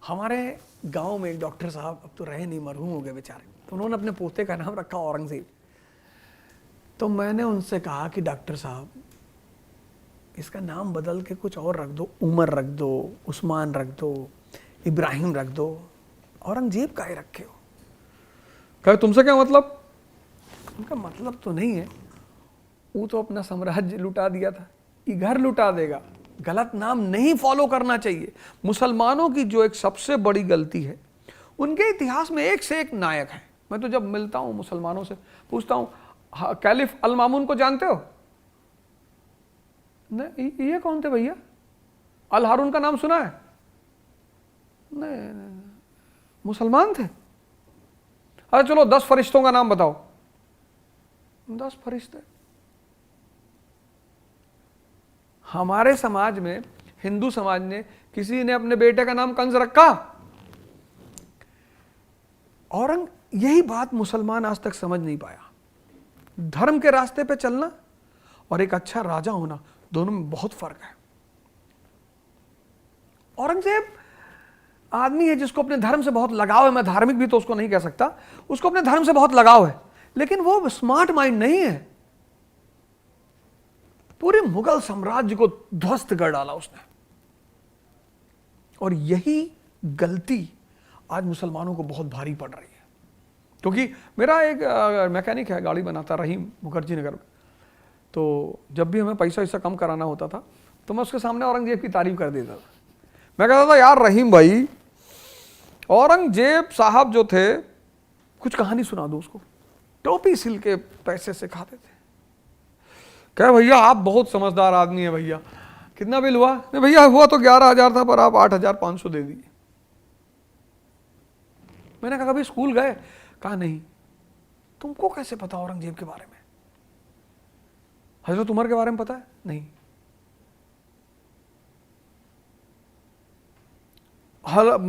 हमारे गांव में एक डॉक्टर साहब, अब तो रहे नहीं, मरहूम हो गए बेचारे, तो उन्होंने अपने पोते का नाम रखा औरंगजेब। तो मैंने उनसे कहा कि डॉक्टर साहब इसका नाम बदल के कुछ और रख दो, उमर रख दो, उस्मान रख दो, इब्राहिम रख दो, औरंगजेब काहे रखे हो? कहे तुमसे क्या मतलब? उनका मतलब तो नहीं है, वो तो अपना साम्राज्य लुटा दिया था, ये घर लुटा देगा। गलत नाम नहीं फॉलो करना चाहिए। मुसलमानों की जो एक सबसे बड़ी गलती है, उनके इतिहास में एक से एक नायक है। मैं तो जब मिलता हूं मुसलमानों से पूछता हूं, कैलिफ अल मामून को जानते हो? नहीं, ये कौन थे भैया? अल हारून का नाम सुना है? नहीं, मुसलमान थे। अरे चलो 10 फरिश्तों का नाम बताओ। 10 फरिश्ते। हमारे समाज में, हिंदू समाज ने, किसी ने अपने बेटे का नाम कंस रखा? यही बात मुसलमान आज तक समझ नहीं पाया। धर्म के रास्ते पे चलना और एक अच्छा राजा होना, दोनों में बहुत फर्क है। औरंगजेब आदमी है जिसको अपने धर्म से बहुत लगाव है। मैं धार्मिक भी तो उसको नहीं कह सकता, उसको अपने धर्म से बहुत लगाव है, लेकिन वो स्मार्ट माइंड नहीं है। पूरे मुगल साम्राज्य को ध्वस्त कर डाला उसने, और यही गलती आज मुसलमानों को बहुत भारी पड़ रही है। क्योंकि मेरा एक मैकेनिक है, गाड़ी बनाता, रहीम, मुखर्जी नगर में। तो जब भी हमें पैसा वैसा कम कराना होता था तो मैं उसके सामने औरंगजेब की तारीफ कर देता था। मैं कहता था, यार रहीम भाई, औरंगजेब साहब जो थे, कुछ कहानी सुना दो उसको। टोपी सिल के पैसे से खाते थे। कहे भैया आप बहुत समझदार आदमी है भैया, कितना बिल हुआ? नहीं भैया हुआ तो 11,000 था, पर आप 8,500 दे दिए। मैंने कहा कभी स्कूल गए? कहा नहीं। तुमको कैसे पता औरंगजेब के बारे में? हजरत उमर के बारे में पता है? नहीं।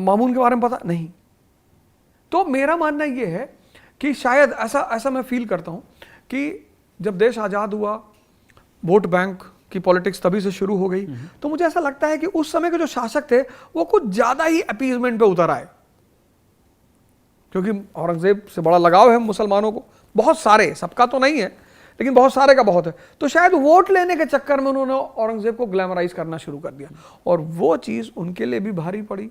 मामून के बारे में पता? नहीं। तो मेरा मानना यह है कि शायद ऐसा मैं फील करता हूं कि जब देश आजाद हुआ, वोट बैंक की पॉलिटिक्स तभी से शुरू हो गई। तो मुझे ऐसा लगता है कि उस समय के जो शासक थे वो कुछ ज्यादा ही अपीजमेंट पे उतर आए, क्योंकि औरंगजेब से बड़ा लगाव है मुसलमानों को, बहुत सारे, सबका तो नहीं है लेकिन बहुत सारे का बहुत है। तो शायद वोट लेने के चक्कर में उन्होंने औरंगजेब को ग्लैमराइज करना शुरू कर दिया, और वो चीज उनके लिए भी भारी पड़ी,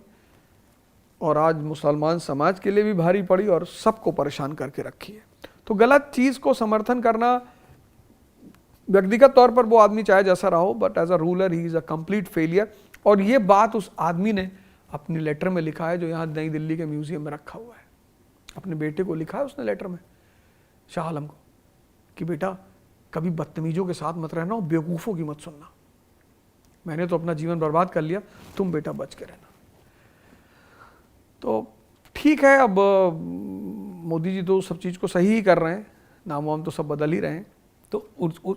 और आज मुसलमान समाज के लिए भी भारी पड़ी, और सबको परेशान करके रखी है। तो गलत चीज को समर्थन करना, व्यक्तिगत तौर पर वो आदमी चाहे जैसा रहा हो, but as a ruler he is a complete failure. और ये बात उस आदमी ने अपनी लेटर में लिखा है, जो यहाँ नई दिल्ली के म्यूजियम में रखा हुआ है। अपने बेटे को लिखा है उसने लेटर में, शाह आलम को, कि बेटा कभी बदतमीजों के साथ मत रहना और बेवकूफ़ों की मत सुनना। मैंने तो अपना जीवन बर्बाद कर लिया, तुम बेटा बच के रहना। तो ठीक है, अब मोदी जी तो सब चीज़ को सही ही कर रहे हैं, नाम वाम तो सब बदल ही रहे हैं। तो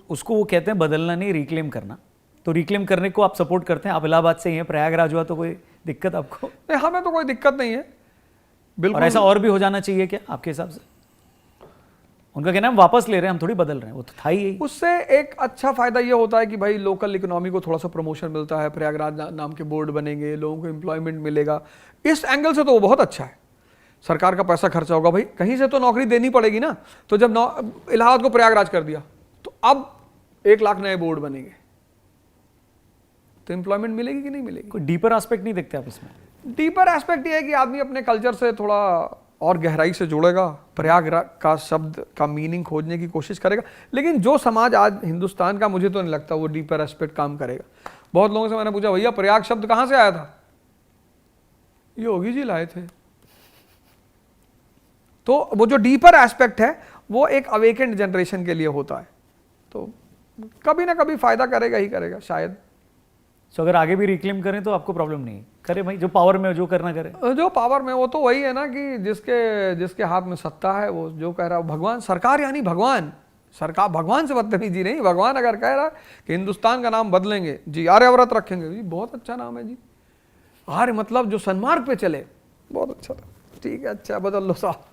उसको वो कहते हैं बदलना नहीं, रिक्लेम करना। तो रिक्लेम करने को आप सपोर्ट करते हैं? आप इलाहाबाद से ही हैं, प्रयागराज हुआ तो कोई दिक्कत आपको? नहीं, हमें तो कोई दिक्कत नहीं है, बिल्कुल। और ऐसा और भी हो जाना चाहिए क्या आपके हिसाब से? उनका कहना है हम वापस ले रहे हैं, हम थोड़ी बदल रहे हैं, वो तो था ही। उससे एक अच्छा फायदा ये होता है कि भाई लोकल इकोनॉमी को थोड़ा सा प्रमोशन मिलता है, प्रयागराज नाम के बोर्ड बनेंगे, लोगों को एम्प्लॉयमेंट मिलेगा। इस एंगल से तो वो बहुत अच्छा है। सरकार का पैसा खर्चा होगा, भाई कहीं से तो नौकरी देनी पड़ेगी ना। तो जब इलाहाबाद को प्रयागराज कर दिया तो अब 1 लाख नए बोर्ड बनेंगे, तो एम्प्लॉयमेंट मिलेगी कि नहीं मिलेगी? कोई डीपर एस्पेक्ट नहीं देखते आप इसमें? डीपर एस्पेक्ट ये है कि आदमी अपने कल्चर से थोड़ा और गहराई से जुड़ेगा, प्रयागराज का शब्द का मीनिंग खोजने की कोशिश करेगा। लेकिन जो समाज आज हिंदुस्तान का, मुझे तो नहीं लगता वो डीपर एस्पेक्ट काम करेगा। बहुत लोगों से मैंने पूछा, भैया प्रयाग शब्द कहां से आया था? योगी जी लाए थे। तो वो जो डीपर एस्पेक्ट है वो एक अवेकेंड जनरेशन के लिए होता है, तो कभी ना कभी फायदा करेगा ही करेगा शायद। तो अगर आगे भी रिक्लेम करें तो आपको प्रॉब्लम नहीं? करे भाई, जो पावर में जो करना करे। जो पावर में, वो तो वही है ना कि जिसके हाथ में सत्ता है वो जो कह रहा है। भगवान, सरकार यानी भगवान, सरकार भगवान से बदतमीजी नहीं। भगवान अगर कह रहा कि हिंदुस्तान का नाम बदलेंगे जी, आर्यव्रत रखेंगे जी, बहुत अच्छा नाम है जी। आर्य मतलब जो सन्मार्ग पे चले, बहुत अच्छा। ठीक है, अच्छा बदल लो साहब।